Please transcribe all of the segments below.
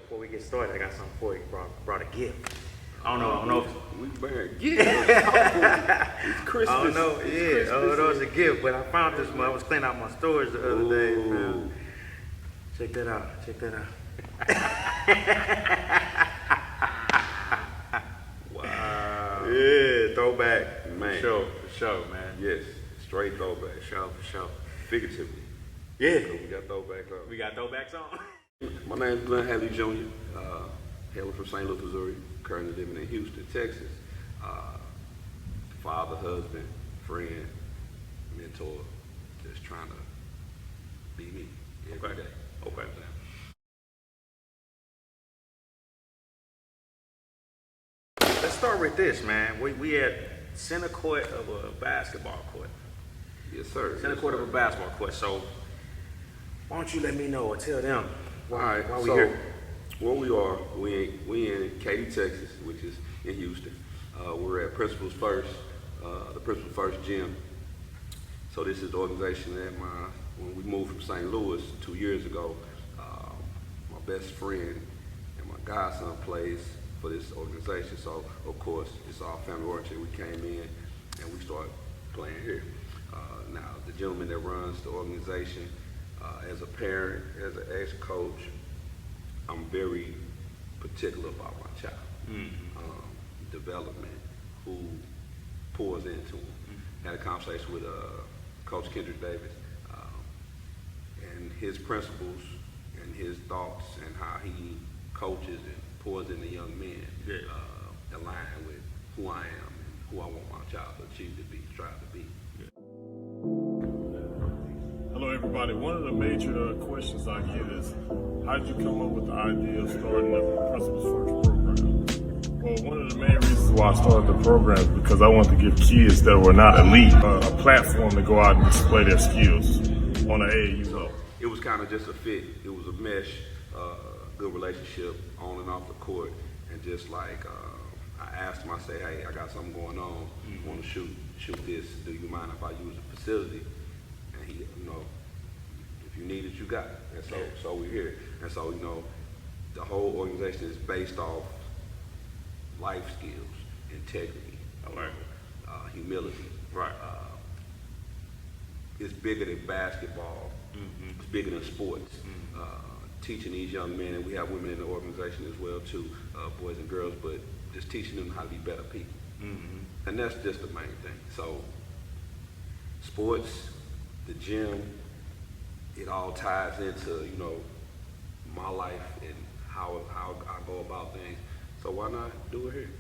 before we get started, I got something for you. Brought a gift. I don't know. We bearing gifts. It's Christmas. I don't know. It's Oh, that was a gift, but I found this one. I was cleaning out my storage the other day, man. Check that out. Wow. Yeah, throwback. Man. For sure, man. Yes, straight throwback. For sure. Figuratively. Yeah. So we got throwbacks on. We got throwbacks on. My name is Glenn Hadley Jr., hailing from St. Louis, Missouri, currently living in Houston, Texas. Father, husband, friend, mentor, just trying to be me every day. Okay. Let's start with this, man. We at center court of a basketball court. Yes, sir. Center court of a basketball court. So why don't you let me know or tell them why we so here? Where we are, we in Katy, Texas, which is in Houston. We're at Principal's First, the Principal's First gym. So this is the organization that when we moved from St. Louis 2 years ago, my best friend and my godson plays for this organization. So of course, it's our family oriented. We came in and we started playing here. Now the gentleman that runs the organization, as a parent, as an ex-coach, I'm very particular about my child. Development, who pours into him. Had a conversation with Coach Kendrick Davis, and his principles and his thoughts and how he coaches and pours into young men align with who I am and who I want my child to achieve to be, strive to be. Hello everybody. One of the major questions I get is, how did you come up with the idea of starting the Principal's First program? Well, one of the main reasons why I started the program is because I wanted to give kids that were not elite a platform to go out and display their skills on an AAU level. It was kind of just a fit. It was a mesh, good relationship on and off the court, and just like I asked him, I say, hey, I got something going on. I want to shoot this. Do you mind if I use the facility? And he, if you need it, you got it. And so we're here. And so, the whole organization is based off life skills, integrity, humility. Right. It's bigger than basketball. It's bigger than sports. Teaching these young men, and we have women in the organization as well too, boys and girls, but just teaching them how to be better people. And that's just the main thing. So sports, the gym, it all ties into, my life and how I go about things. So why not do it here?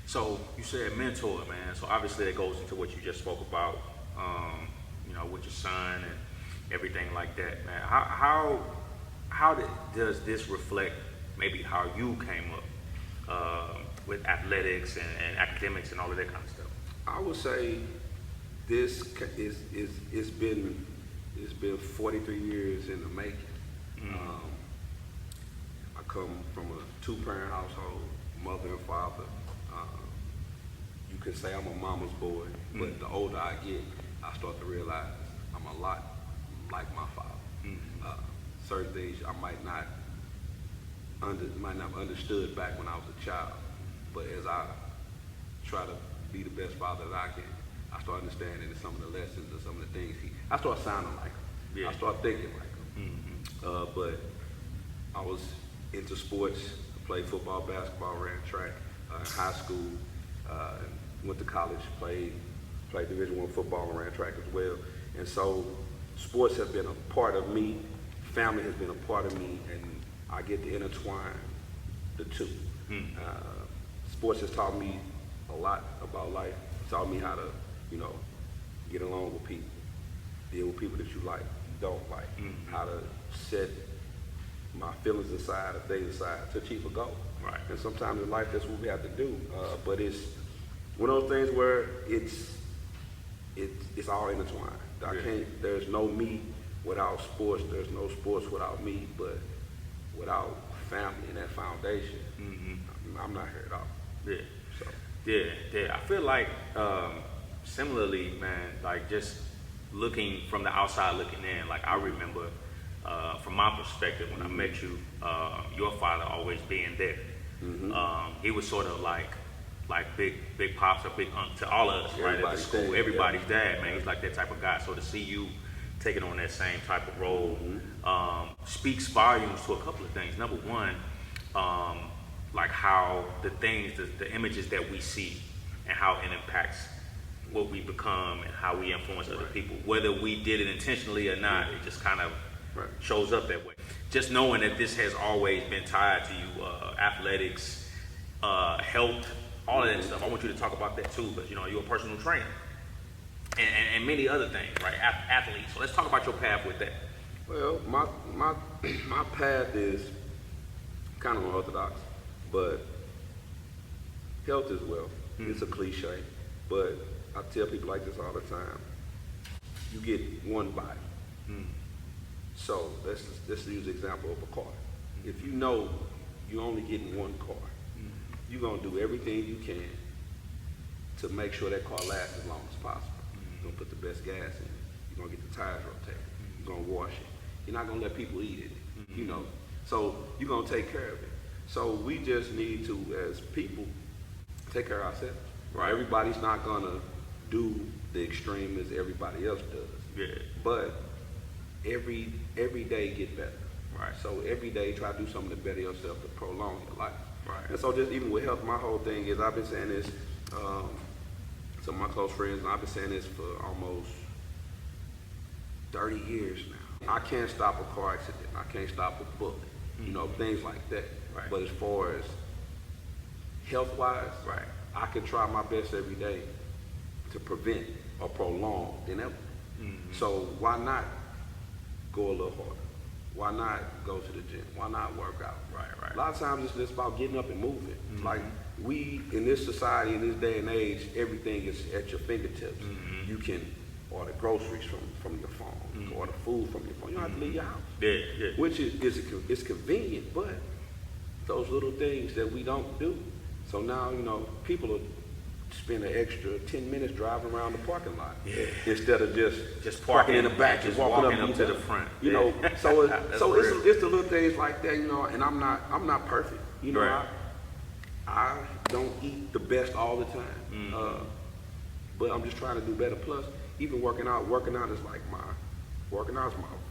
So you said mentor, man. So obviously it goes into what you just spoke about, with your son and everything like that, man. How does this reflect maybe how you came up with athletics and academics and all of that kind of stuff? I would say this it's been 43 years in the making. I come from a two-parent household, mother and father. You could say I'm a mama's boy, but the older I get, I start to realize I'm a lot like my father. Certain things I might not have understood back when I was a child, but as I try to be the best father that I can, I start understanding some of the lessons and some of the things I start sounding like him. Yeah. I start thinking like him. But I was into sports. I played football, basketball, ran track in high school. Went to college, played Division I football and ran track as well. And so sports have been a part of me. Family has been a part of me, and I get to intertwine the two. Sports has taught me a lot about life. It's taught me how to, get along with people, deal with people that you like, you don't like, how to set my feelings aside, or things aside to achieve a goal. Right. And sometimes in life, that's what we have to do. But it's one of those things where it's all intertwined. There's no me without sports. There's no sports without me. But without family and that foundation, I'm not here at all. Yeah. So. Yeah. I feel like similarly, man. Like just looking from the outside, looking in. Like I remember from my perspective, when I met you, your father always being there. He was sort of like big pops or big uncle to all of us, right, at the school. Everybody's dad, man. He's like that type of guy. So to see you taking on that same type of role speaks volumes to a couple of things. Number one, like how the images that we see and how it impacts what we become and how we influence other people. Whether we did it intentionally or not, it just kind of shows up that way. Just knowing that this has always been tied to you, athletics, health, all of that stuff. I want you to talk about that too, because you're a personal trainer and many other things, right? Athletes. So let's talk about your path with that. Well, my path is kind of unorthodox, but health is wealth. It's a cliche, but I tell people like this all the time. You get one body. So let's use the example of a car. If you know you're only getting one car, you're gonna do everything you can to make sure that car lasts as long as possible. You're gonna put the best gas in it. You're gonna get the tires rotated. You're gonna wash it. You're not gonna let people eat it, So you're gonna take care of it. So we just need to, as people, take care of ourselves. Right? Everybody's not gonna do the extreme as everybody else does. Yeah. But every day get better. Right. So every day try to do something to better yourself to prolong your life. Right. And so just even with health, my whole thing is I've been saying this to my close friends, and I've been saying this for almost 30 years now. I can't stop a car accident. I can't stop a bullet. Things like that. Right. But as far as health-wise, I can try my best every day to prevent or prolong inevitable. So why not go a little harder? Why not go to the gym? Why not work out? Right. A lot of times it's just about getting up and moving. Like we, in this society, in this day and age, everything is at your fingertips. You can order groceries from your phone, order food from your phone. You don't have to leave your house. Yeah. Which is convenient, but those little things that we don't do. So now, people are spend an extra 10 minutes driving around the parking lot instead of just parking in the back, just walking up to the front. So it's the little things like that, and I'm not perfect. I don't eat the best all the time, but I'm just trying to do better. Plus, even working out is like my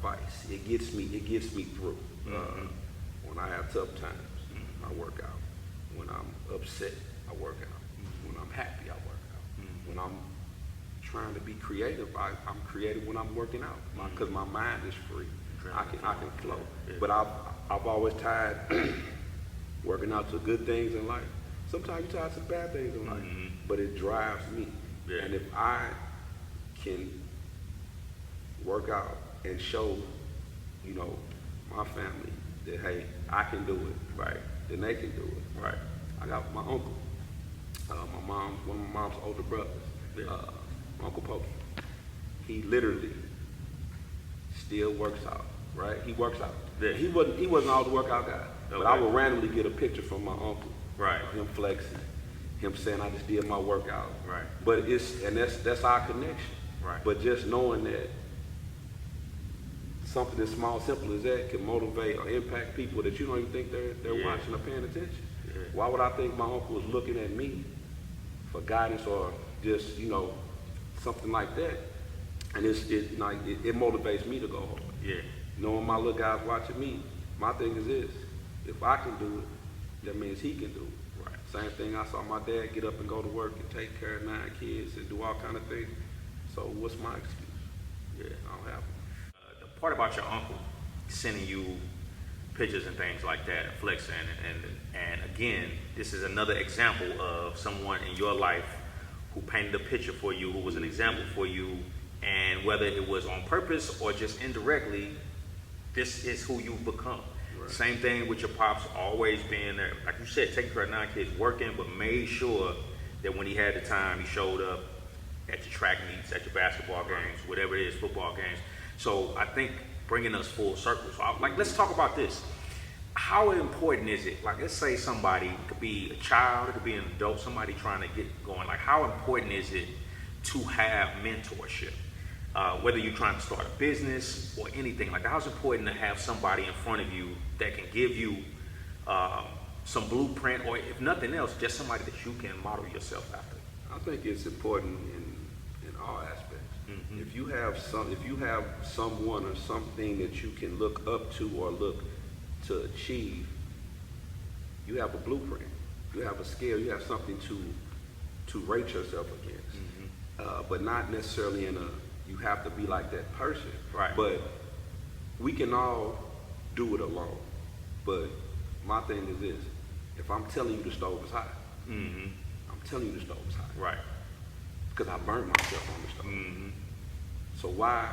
vice. It gets me through. When I have tough times, I work out. When I'm upset, I work out. When I'm happy, I work out. When I'm trying to be creative, I'm creative when I'm working out because my mind is free. I can flow. But I've always tied working out to good things in life. Sometimes you tie it to bad things in life, but it drives me. And if I can work out and show, my family that hey, I can do it, then they can do it. I got my uncle. One of my mom's older brothers, Uncle Pokey. He literally still works out, He works out. He wasn't all the workout guy, but I would randomly get a picture from my uncle, him flexing, him saying I just did my workout, But that's our connection, But just knowing that something as small, simple as that can motivate or impact people that you don't even think they're watching or paying attention. Why would I think my uncle was looking at me for guidance or just, something like that? And it motivates me to go hard. Knowing my little guy's watching me, my thing is this: if I can do it, that means he can do it. Same thing. I saw my dad get up and go to work and take care of 9 kids and do all kind of things. So what's my excuse? I don't have one. The part about your uncle sending you pictures and things like that, flexing, and again, this is another example of someone in your life who painted a picture for you, who was an example for you, and whether it was on purpose or just indirectly, this is who you've become. Same thing with your pops always being there, like you said, taking care of 9 kids, working, but made sure that when he had the time, he showed up at your track meets, at your basketball games, whatever it is, football games. So I think bringing us full circle. So let's talk about this. How important is it? Like, let's say somebody, it could be a child, it could be an adult, somebody trying to get going. Like, how important is it to have mentorship? whether you're trying to start a business or anything like that, how's it important to have somebody in front of you that can give you some blueprint, or if nothing else, just somebody that you can model yourself after? I think it's important in all aspects. If you have someone or something that you can look up to or look to achieve, you have a blueprint. You have a scale. You have something to rate yourself against. But not necessarily in a you have to be like that person. Right. But we can all do it alone. But my thing is this: if I'm telling you the stove is hot, I'm telling you the stove is hot. Right. Because I burnt myself on the stove. So why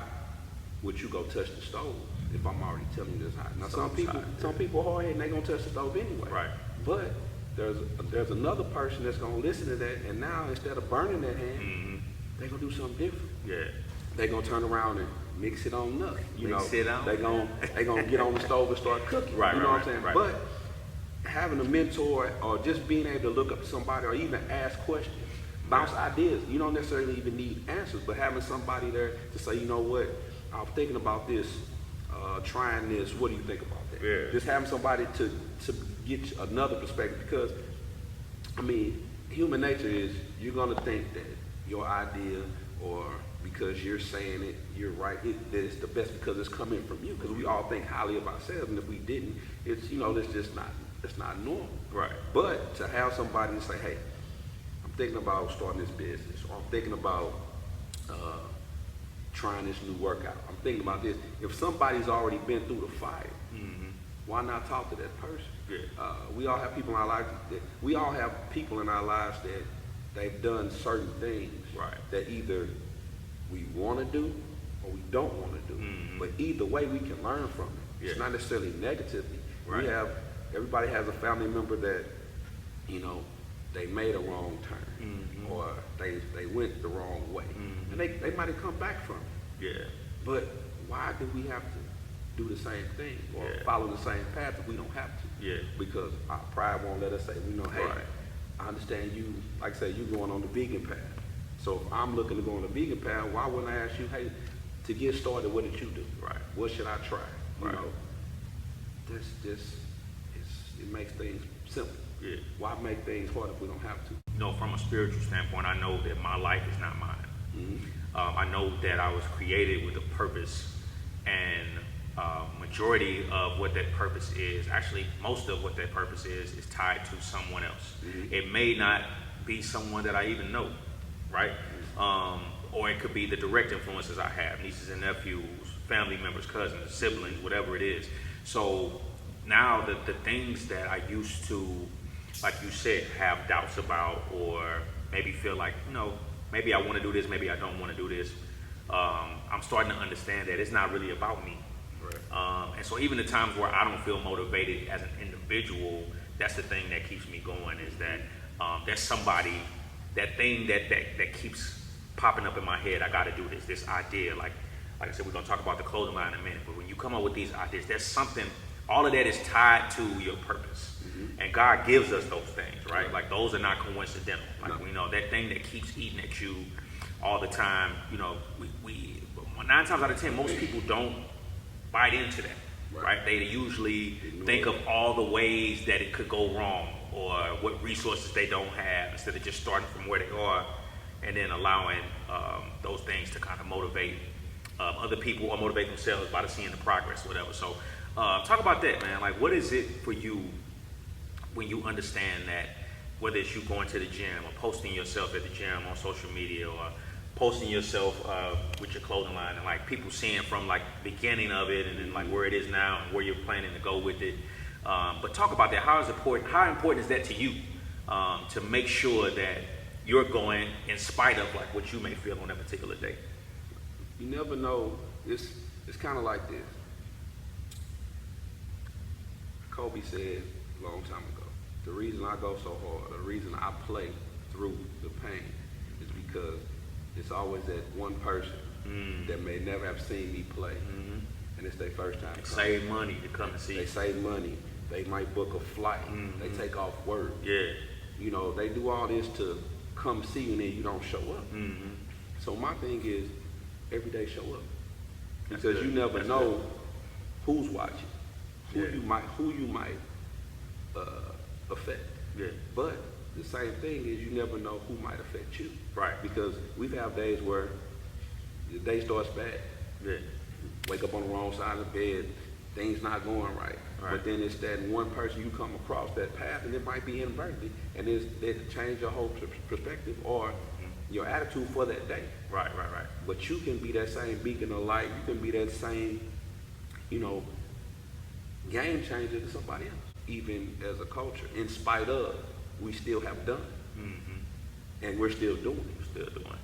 would you go touch the stove if I'm already telling you it's hot? Now some people hard headed and they gonna touch the stove anyway. Right. But there's another person that's gonna listen to that, and now instead of burning that hand, they gonna do something different. Yeah. They gonna turn around and mix it on up. Mix it on. They gonna get on the stove and start cooking. Right. You know right, what I'm saying? Right. But having a mentor or just being able to look up to somebody or even ask questions, bounce ideas. You don't necessarily even need answers, but having somebody there to say, you know what, I'm thinking about this, trying this, what do you think about that? Yeah. Just having somebody to get another perspective, because, I mean, human nature is you're going to think that your idea, or because you're saying it, you're right, that it's the best because it's coming from you, because we all think highly of ourselves, and if we didn't, it's, it's just not, it's not normal. Right. But to have somebody to say, hey, I'm thinking about starting this business, or I'm thinking about trying this new workout, I'm thinking about this. If somebody's already been through the fire, why not talk to that person? Yeah. We all have people in our lives that they've done certain things Right. that either we want to do or we don't want to do. But either way, we can learn from it. Yeah. It's not necessarily negatively. Right. Everybody has a family member that, they made a wrong turn, or they went the wrong way, and they might have come back from it. Yeah. But why do we have to do the same thing or Yeah. follow the same path if we don't have to? Yeah. Because our pride won't let us say, hey, Right. I understand you, like I say, you going on the vegan path. So if I'm looking to go on the vegan path, why wouldn't I ask you, hey, to get started, what did you do? Right. What should I try? Right. It makes things simple. Yeah. Why make things hard if we don't have to? From a spiritual standpoint, I know that my life is not mine. I know that I was created with a purpose, and majority of what that purpose is, actually most of what that purpose is tied to someone else. It may not be someone that I even know, right? Or it could be the direct influences I have, nieces and nephews, family members, cousins, siblings, whatever it is. So now the things that I used to, like you said, have doubts about, or maybe feel like, maybe I want to do this, maybe I don't want to do this. I'm starting to understand that it's not really about me. Right. And so even the times where I don't feel motivated as an individual, that's the thing that keeps me going, is that there's somebody, that thing that keeps popping up in my head. I got to do this idea. Like I said, we're going to talk about the clothing line in a minute, but when you come up with these ideas, there's something, all of that is tied to your purpose. And God gives us those things, right? Like those are not coincidental. Like we know that thing that keeps eating at you all the time, we 9 times out of 10, most people don't bite into that, right? They usually think of all the ways that it could go wrong, or what resources they don't have, instead of just starting from where they are and then allowing those things to kind of motivate other people or motivate themselves by seeing the progress, whatever. So talk about that, man. Like, what is it for you when you understand that, whether it's you going to the gym or posting yourself at the gym on social media, or posting yourself with your clothing line, and like people seeing from like beginning of it and then like where it is now and where you're planning to go with it. But talk about that. How important is that to you, to make sure that you're going in spite of like what you may feel on that particular day? You never know. It's kind of like this. Kobe said a long time ago, the reason I go so hard, the reason I play through the pain, is because it's always that one person that may never have seen me play, and it's their first time. They save money to come and see. They save money. They might book a flight. They take off work. Yeah. They do all this to come see you, and then you don't show up. So my thing is, every day show up. That's Because good. you never That's know good. who's watching, who Yeah. you might affect. Yeah. But the same thing is you never know who might affect you. Right. Because we've had days where the day starts bad. Yeah. Wake up on the wrong side of the bed, things not going right. Right. But then it's that one person you come across that path, and it might be inadvertently, and it change your whole perspective or your attitude for that day. Right. But you can be that same beacon of light. You can be that same, game changer to somebody else. Even as a culture, in spite of, we still have done, and we're still doing it. Still doing.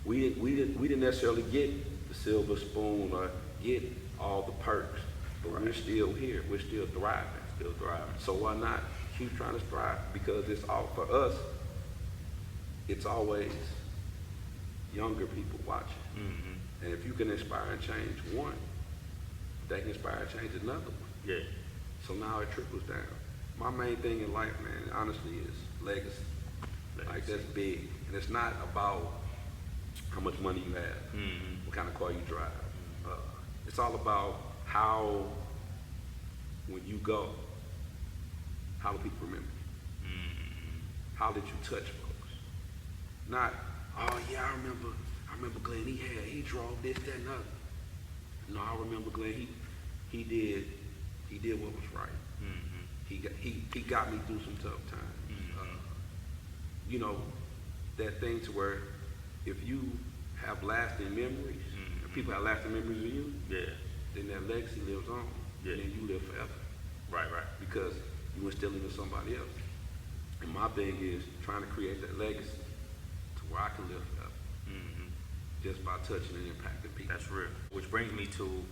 We didn't necessarily get the silver spoon or get all the perks, but we're still here. We're still thriving. Still thriving. So why not keep trying to strive? Because it's all for us. It's always younger people watching, and if you can inspire and change one, they can inspire and change another one. Yeah. So now it trickles down. My main thing in life, man, honestly, is legacy. Like, that's big. And it's not about how much money you have, what kind of car you drive. It's all about how, when you go, how do people remember you? How did you touch folks? Not, oh yeah, I remember Glenn, he drove this, that, and other. No, I remember Glenn, he did what was right. He got me through some tough times. That thing to where if you have lasting memories, and people have lasting memories of you, then that legacy lives on, and then you live forever. Right. Because you instill it in somebody else. And my thing is trying to create that legacy to where I can live forever, just by touching and impacting people. That's real. Which brings me to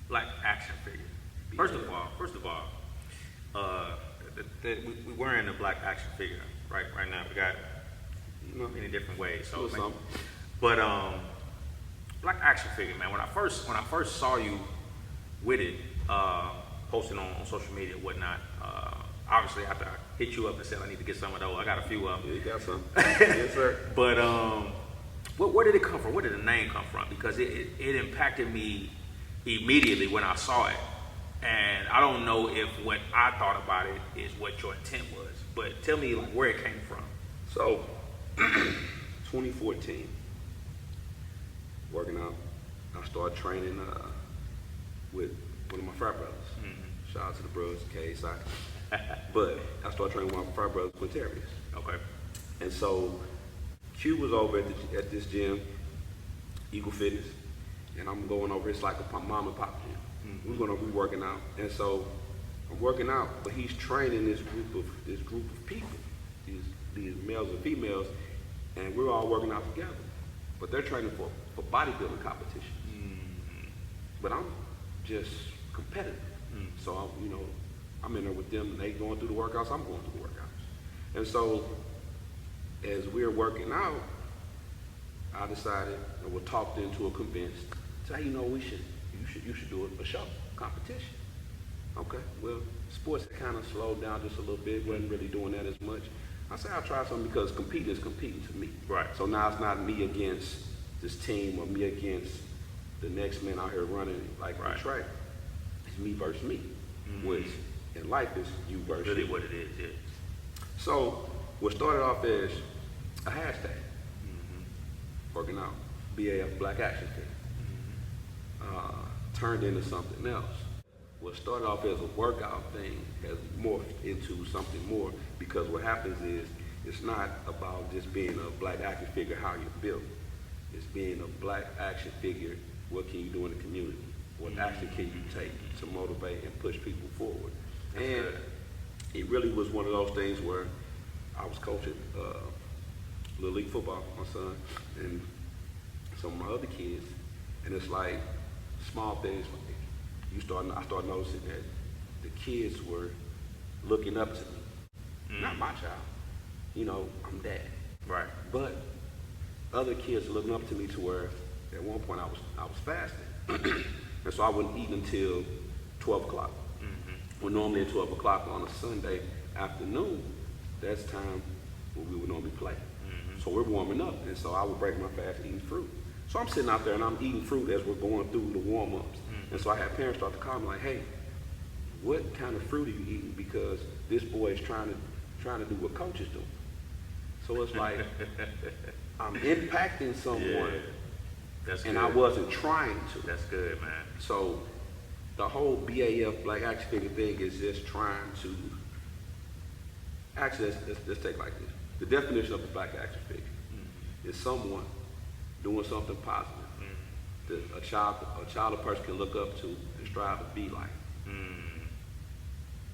like action figure. First of all, we wearing a black action figure right now. We got many different ways. So, but black action figure, man. When I first saw you with it, posting on social media and whatnot, obviously after I hit you up and said I need to get some of those, I got a few of them. Yeah, you got some. Yes, sir. But where did it come from? Where did the name come from? Because it impacted me immediately when I saw it. And I don't know if what I thought about it is what your intent was, but tell me like where it came from. So, 2014, working out, I started training with one of my frat brothers. Shout out to the brothers, KSI. But I started training with my frat brothers, Quintarius. Okay. And so, Q was over at this gym, Eagle Fitness, and I'm going over. It's like a mom and pop gym. We're gonna be working out, and so I'm working out, but he's training this group of people, these males and females, and we're all working out together. But they're training for bodybuilding competitions. But I'm just competitive. So I'm in there with them, and they going through the workouts, I'm going through the workouts. And so as we're working out, I decided, and we're talked into or convinced, say, you should do a show, competition. Okay, well, sports kind of slowed down just a little bit, wasn't really doing that as much. I said I'll try something because competing is competing to me. Right. So now it's not me against this team or me against the next man out here running like the track. It's me versus me, which in life is you versus Really you. what it is, yeah. So what started off as a hashtag, working out, BAF Black Action Figure, turned into something else. What started off as a workout thing has morphed into something more, because what happens is it's not about just being a black action figure, how you're built. It's being a black action figure, what can you do in the community? What action can you take to motivate and push people forward? And it really was one of those things where I was coaching Little League football, my son, and some of my other kids, and it's like small things like I started noticing that the kids were looking up to me. Not my child. I'm dad. Right. But other kids were looking up to me to where at one point I was fasting. And so I wouldn't eat until 12 o'clock. Well, normally at 12 o'clock on a Sunday afternoon, that's time when we would normally play. So we're warming up, and so I would break my fast eating fruit. So I'm sitting out there and I'm eating fruit as we're going through the warm-ups. And so I had parents start to call me like, hey, what kind of fruit are you eating? Because this boy is trying to do what coach is doing. So it's like, I'm impacting someone, Yeah. That's and good. I wasn't trying to. That's good, man. So the whole BAF, Black Action Figure thing, is just trying to, actually, let's take it like this. The definition of the Black Action Figure is someone doing something positive that a child, a person can look up to and strive to be like.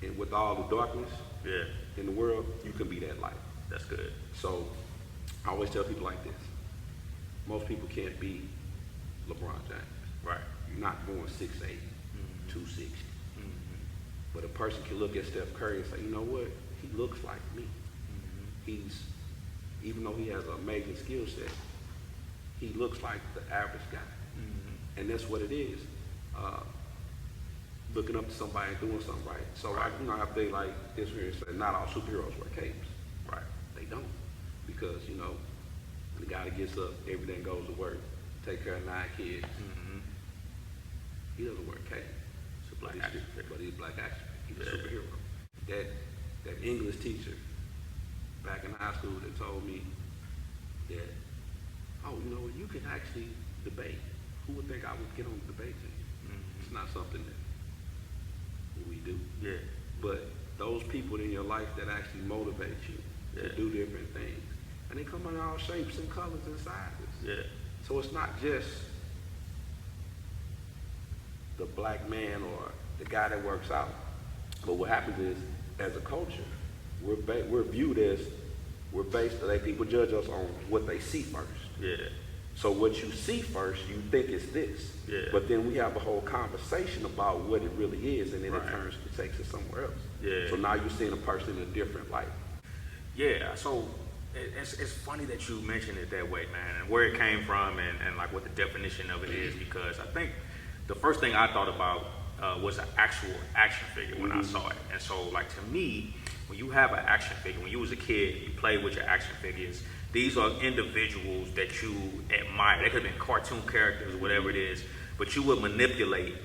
And with all the darkness in the world, you can be that light. That's good. So I always tell people like this. Most people can't be LeBron James. Right. You're not going 6'8", 260. But a person can look at Steph Curry and say, you know what? He looks like me. He's, even though he has an amazing skill set, he looks like the average guy. And that's what it is. Looking up to somebody and doing something right. So I think like this here and say, not all superheroes wear capes. Right. They don't. Because, the guy that gets up every day and goes to work, take care of 9 kids, he doesn't wear a cape. It's a black action figure. But he's a black action figure. He's a superhero. That English teacher back in high school that told me that, you can actually debate. Who would think I would get on the debate team? It's not something that we do. Yeah. But those people in your life that actually motivate you to do different things. And they come in all shapes and colors and sizes. Yeah. So it's not just the black man or the guy that works out. But what happens is, as a culture, we're viewed as, people judge us on what they see first. Yeah. So what you see first, you think is this. Yeah. But then we have a whole conversation about what it really is, and then Right. it takes it somewhere else. Yeah. So now you're seeing a person in a different light. Yeah, so it's funny that you mentioned it that way, man, and where it came from and like what the definition of it is, because I think the first thing I thought about was an actual action figure when I saw it. And so like to me, when you have an action figure, when you was a kid, you played with your action figures, these are individuals that you admire. They could have been cartoon characters or whatever it is, but you would manipulate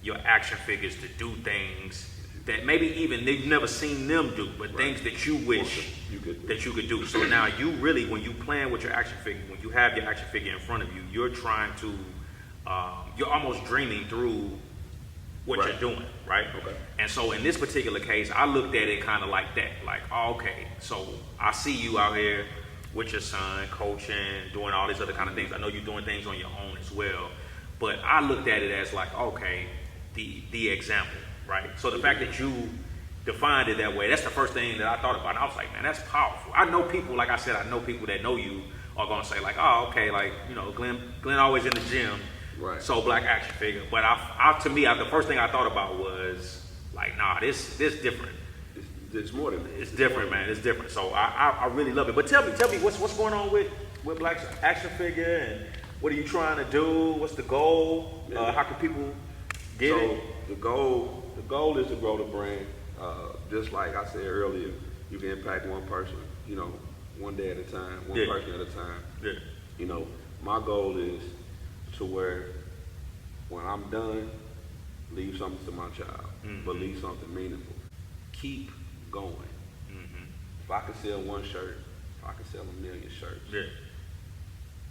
your action figures to do things that maybe even they've never seen them do, but things that you wish that you could do. So now you really, when you playing with your action figure, when you have your action figure in front of you, you're trying to, you're almost dreaming through what you're doing, right? Okay. And so in this particular case, I looked at it kind of like that, like, oh, okay, so I see you out here with your son, coaching, doing all these other kind of things. I know you're doing things on your own as well, but I looked at it as like, okay, the example, right? So the fact that you defined it that way, that's the first thing that I thought about. And I was like, man, that's powerful. I know people, like I said, I know people that know you are gonna say like, oh, okay, like, Glenn always in the gym, Right. so black action figure. But to me, the first thing I thought about was like, nah, this different. It's more than that. It's different, man. It's different. So I really love it. But tell me what's going on with Black Action Figure, and what are you trying to do? What's the goal? How can people get it? The goal is to grow the brand. Just like I said earlier, you can impact one person, one day at a time, one person at a time. Yeah. My goal is to where when I'm done, leave something to my child, but leave something meaningful. Keep going. If I can sell one shirt, if I can sell 1 million shirts,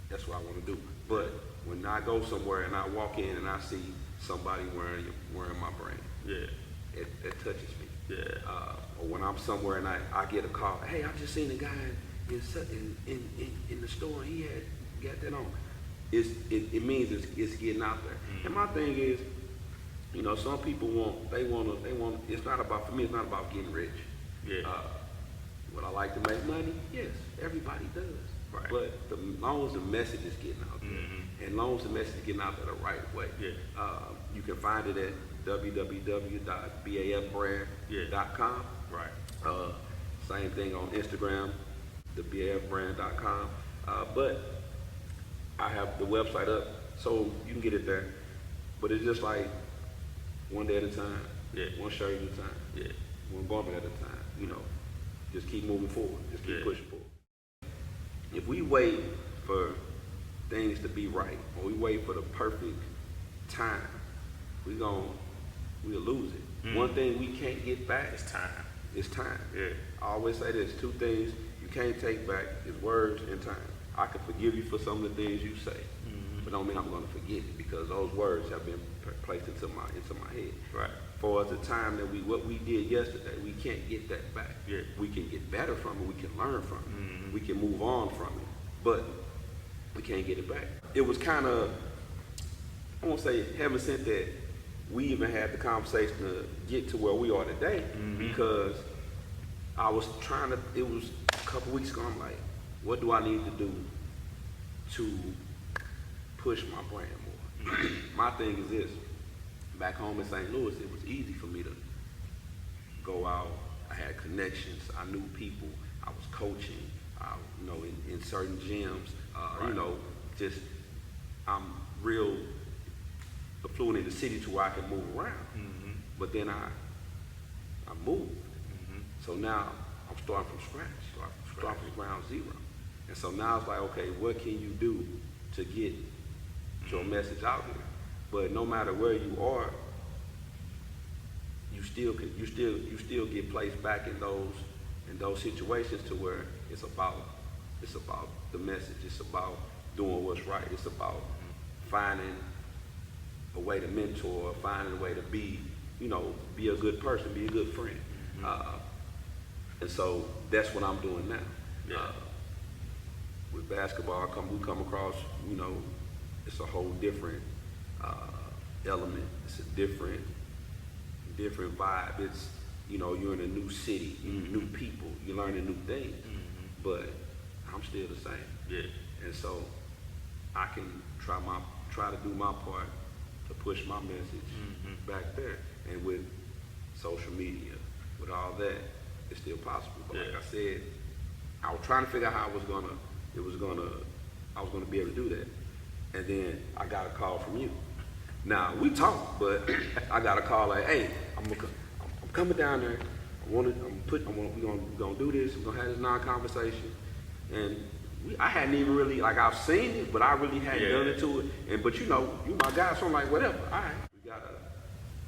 that's what I want to do. But when I go somewhere and I walk in and I see somebody wearing my brand, it touches me. Or when I'm somewhere and I get a call, hey, I just seen a guy in the store and he had got that on. It means it's getting out there. And my thing is, some people it's not about, for me, it's not about getting rich. Would I like to make money? Yes, everybody does. Right. But as long as the message is getting out there, and as long as the message is getting out there the right way, you can find it at www.bafbrand.com. Right. Same thing on Instagram, the bafbrand.com. But I have the website up, so you can get it there. But it's just like one day at a time, one shirt at a time, one garment at a time. Just keep moving forward, just keep pushing forward. If we wait for things to be right, or we wait for the perfect time, we'll lose it. One thing we can't get back It's time. is time. Yeah. I always say this, 2 things you can't take back is words and time. I can forgive you for some of the things you say, but don't mean I'm going to forget it, because those words have been placed into my head. Right. For the time that what we did yesterday, we can't get that back. Yeah. We can get better from it. We can learn from it. We can move on from it, but we can't get it back. It was kind of, I won't say heaven sent that we even had the conversation to get to where we are today, because I was trying to, it was a couple weeks ago, I'm like, what do I need to do to push my brand more? My thing is this, back home in St. Louis, it was easy for me to go out. I had connections, I knew people, I was coaching, in certain gyms, just I'm real affluent in the city to where I can move around. But then I moved. So now I'm starting from scratch, starting from ground zero. And so now it's like, okay, what can you do to get your message out here? But no matter where you are, you still get placed back in those situations to where it's about the message. It's about doing what's right. It's about finding a way to mentor, finding a way to be a good person, be a good friend. And so that's what I'm doing now. Yeah. With basketball, we come across, it's a whole different element. It's a different vibe. It's, you're in a new city, new people, you're learning new things, but I'm still the same. Yeah. And so I can try to do my part to push my message back there. And with social media, with all that, it's still possible. But like I said, I was trying to figure out how I was gonna be able to do that. And then I got a call from you. Now we talked, but I got a call like, hey, I'm coming down there. We're gonna do this. We're gonna have this non-conversation. And I hadn't even really, I've seen it, but I really hadn't done it to it. But you my guy, so I'm like, whatever. All right, we gotta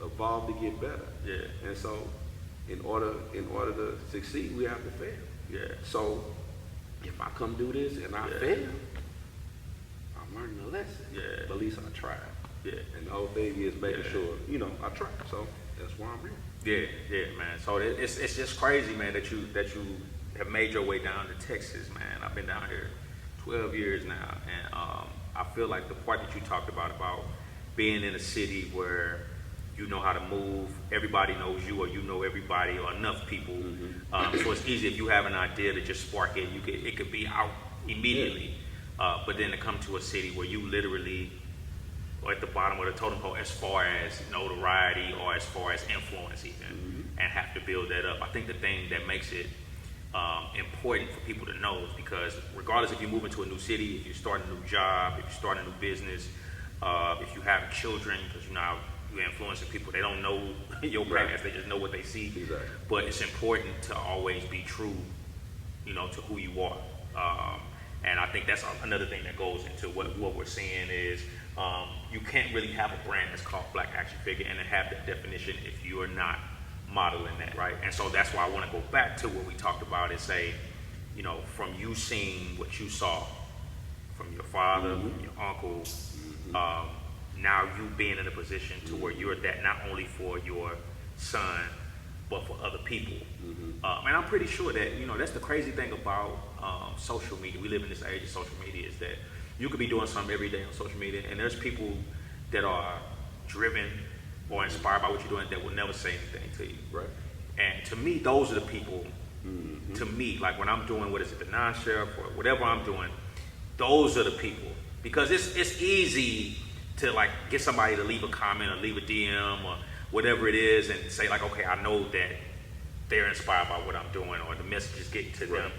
evolve to get better. Yeah. And so, in order to succeed, we have to fail. Yeah. So, if I come do this and I fail, I'm learning a lesson. Yeah. But at least I tried. Yeah. And the whole thing is making sure, I tried. So that's why I'm here. Yeah, man. So it's just crazy, man, that you have made your way down to Texas, man. I've been down here 12 years now, and I feel like the part that you talked about being in a city where you know how to move, everybody knows you, or you know everybody or enough people. So it's easy if you have an idea to just spark it. It could be out immediately. But then to come to a city where you literally are at the bottom of the totem pole as far as notoriety or as far as influence even, and have to build that up. I think the thing that makes it important for people to know is because regardless if you move into a new city, if you start a new job, if you start a new business, if you have children, because you're influencing people, they don't know your past, they just know what they see. Exactly. But it's important to always be true, to who you are. And I think that's another thing that goes into what we're seeing is you can't really have a brand that's called Black Action Figure and have that definition if you are not modeling that, right? And so that's why I want to go back to what we talked about and say, from you seeing what you saw from your father, from your uncle, now you being in a position to where you're that not only for your son, but for other people. And I'm pretty sure that, that's the crazy thing about social media. We live in this age of social media is that you could be doing something every day on social media, and there's people that are driven or inspired by what you're doing that will never say anything to you. Right. And to me, those are the people, to me, like when I'm doing, the non-sheriff or whatever I'm doing, those are the people. Because it's easy to get somebody to leave a comment or leave a DM or whatever it is and say okay, I know that they're inspired by what I'm doing or the message is getting to them.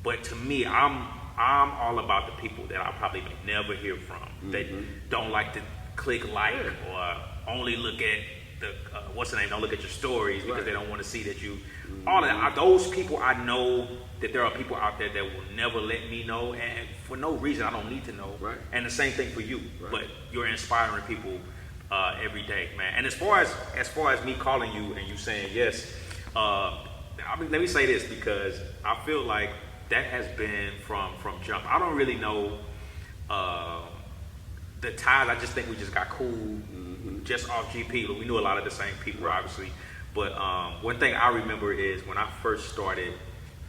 But to me, I'm all about the people that I probably may never hear from. That don't like to click or only look at the what's the name? Don't look at your stories because they don't want to see that you. All of that. Those people, I know that there are people out there that will never let me know, and for no reason I don't need to know. Right. And the same thing for you. Right. But you're inspiring people every day, man. And as far as me calling you and you saying yes, I mean, let me say this because I feel like that has been from jump. I don't really know the ties. I just think we just got cool just off GP. But we knew a lot of the same people, obviously. But one thing I remember is when I first started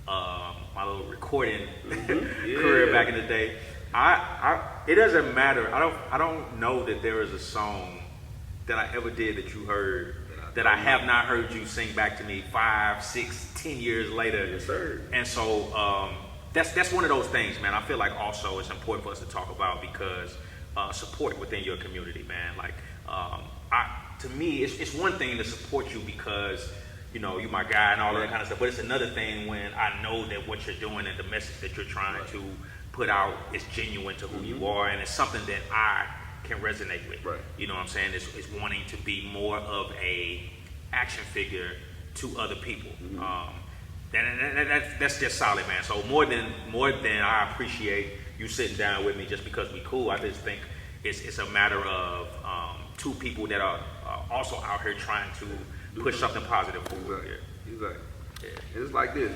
my little recording career back in the day. It doesn't matter. I don't know that there is a song that I ever did that you heard that I have not heard you sing back to me 5, 6, 10 years later. Yes, sir. And so that's one of those things, man. I feel like also it's important for us to talk about because support within your community, man. Like to me, it's one thing to support you because you know you're my guy and all that kind of stuff, but it's another thing when I know that what you're doing and the message that you're trying to put out is genuine to who you are, and it's something that I can resonate with. Right. You know what I'm saying? It's wanting to be more of a action figure to other people. That's just solid, man. So more than I appreciate you sitting down with me just because we cool. I just think it's a matter of two people that are also out here trying to push something positive forward. Exactly. Yeah. It's like this.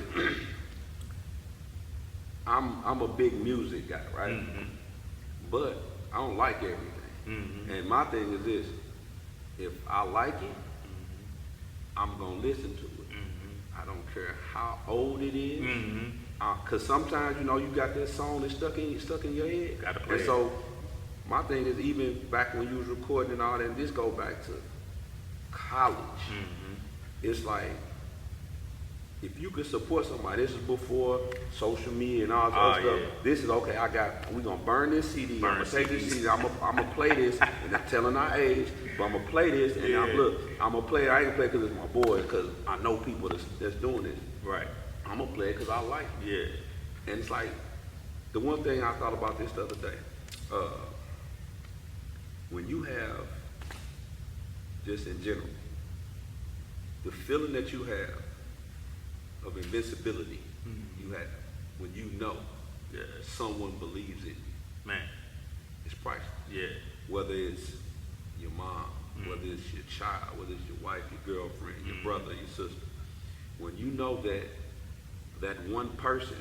I'm a big music guy, right? But I don't like everything. And my thing is this: if I like it, I'm gonna listen to it. I don't care how old it is, cause sometimes you know you got that song that's stuck in your head. Gotta play and so my thing is even back when you was recording and all that, and this go back to college. It's like if you could support somebody, this is before social media and all this other stuff. This is okay. We're gonna burn this CD. I'm gonna take this CD. I'm gonna play this, and I'm telling our age, but I'm gonna play this, and I'm gonna play it. I ain't gonna play it because it's my boy, because I know people that's doing this. Right. I'm gonna play it because I like it. Yeah. And it's like the one thing I thought about this the other day. When you have, just in general, the feeling that you have of invincibility you have when you know someone believes in you. Man. It's priceless. Yeah. Whether it's your mom, whether it's your child, whether it's your wife, your girlfriend, your brother, your sister. When you know that one person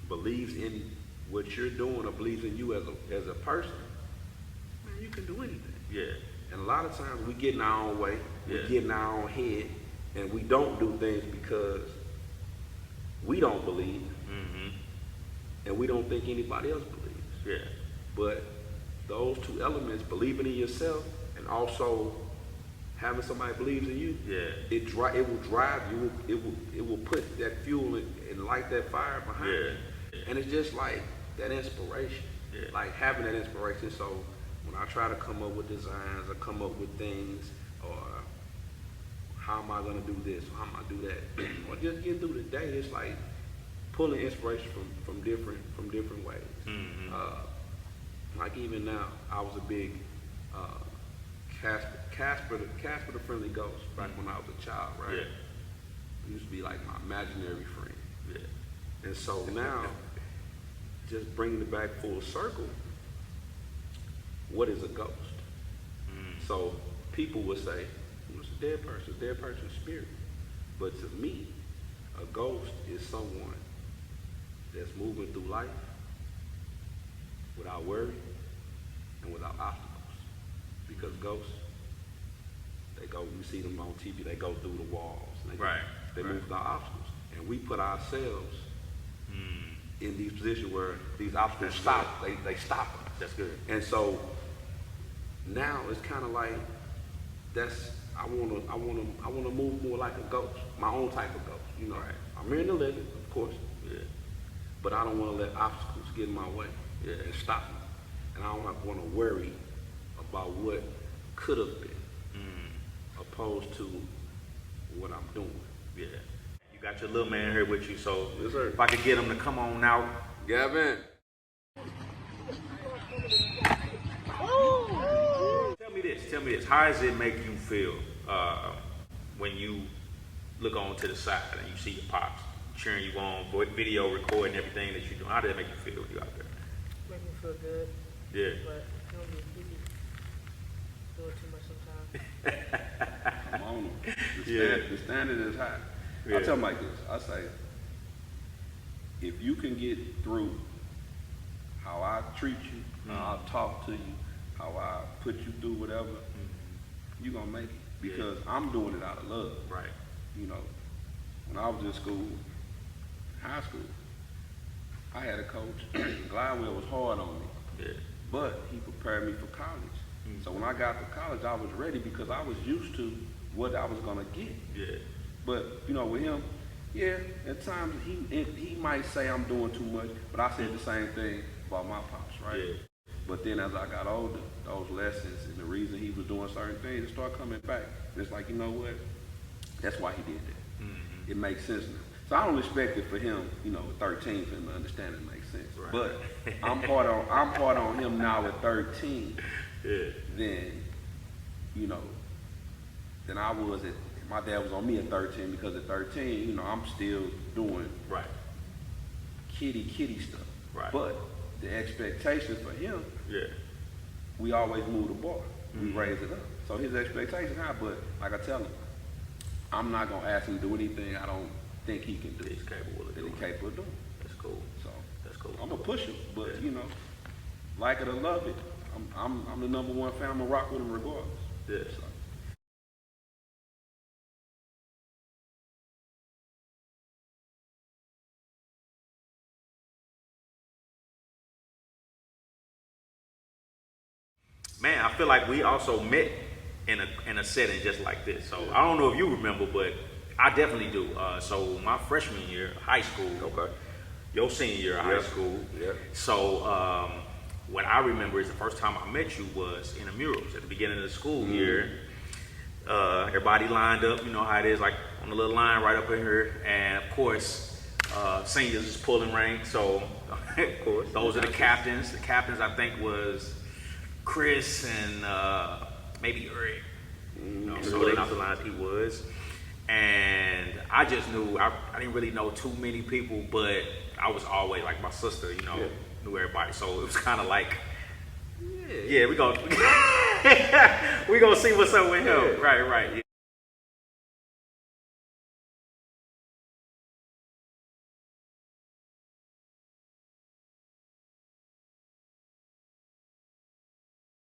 believes in what you're doing or believes in you as a person, man, you can do anything. Yeah. And a lot of times we get in our own way, we get in our own head, and we don't do things because we don't believe, and we don't think anybody else believes. Yeah. But those two elements, believing in yourself and also having somebody believes in you, it will drive you. It will put that fuel and light that fire behind you. And it's just like that inspiration, like having that inspiration. So when I try to come up with designs or come up with things, or how am I going to do this, or how am I going to do that, or just getting through the day, it's like pulling inspiration from different ways. Like even now, I was a big Casper the Friendly Ghost back when I was a child, right? Yeah. He used to be like my imaginary friend. Yeah. And so now, just bringing it back full circle, what is a ghost? So people would say, well, it's a dead person's spirit. But to me, a ghost is someone that's moving through life without worry and without obstacles. Because ghosts, you see them on TV, they go through the walls. They move without obstacles. And we put ourselves in these positions where these obstacles stop. They stop us. That's good. And so now it's kind of like I wanna move more like a ghost, my own type of ghost. You know, I'm here in the living, of course, but I don't want to let obstacles get in my way and stop me. And I don't want to worry about what could have been, opposed to what I'm doing. Yeah. You got your little man here with you, so Yes, sir. if I could get him to come on out. Gavin. Tell me this. Tell me this. How does it make you feel when you look on to the side and you see your pops cheering you on, video recording everything that you're doing? How does it make you feel when you're out there? Make me feel good. Yeah. But he be doing too much sometimes. I'm on him. Yeah. The standard is high. Yeah. I tell him like this. I say, if you can get through how I treat you, how I talk to you, how I put you through whatever, you're going to make it. Because I'm doing it out of love. Right. You know, when I was in school, high school, I had a coach. Glidewell was hard on me. Yeah. But he prepared me for college. So when I got to college, I was ready because I was used to what I was going to get. Yeah. But, you know, with him, yeah, at times he might say I'm doing too much, but I said the same thing about my pops, right? Yeah. But then as I got older, those lessons and the reason he was doing certain things, it started coming back. And it's like, you know what? That's why he did that. Mm-hmm. It makes sense now. So I don't expect it for him, you know, at 13 for him to understand it makes sense. Right. But I'm hard on him now at 13 than, you know, than I was at, my dad was on me at 13 because at 13, you know, I'm still doing Right. kitty stuff. Right. But the expectations for him, we always move the bar. We raise it up. So his expectations high, but like I tell him, I'm not gonna ask him to do anything I don't think he can do. He's capable of that doing. he's capable of doing. That's cool. So That's cool. I'm gonna push him, but you know, like it or love it, I'm the number one fan. I'm gonna rock with him regardless. Yeah. So. Man, I feel like we also met in a setting just like this. So I don't know if you remember, but I definitely do. So my freshman year, high school. Okay. Your senior year of high school. Yeah. So what I remember is the first time I met you was in the murals at the beginning of the school year. Everybody lined up, you know how it is, like on the little line right up in here. And of course, seniors is pulling rank. So of course, those are the captains. The captains I think was Chris and maybe Eric. You know, so they off the lines he was. And I just knew, I didn't really know too many people, but I was always like my sister, you know, knew everybody. So it was kind of like, we gonna see what's up with him. Right.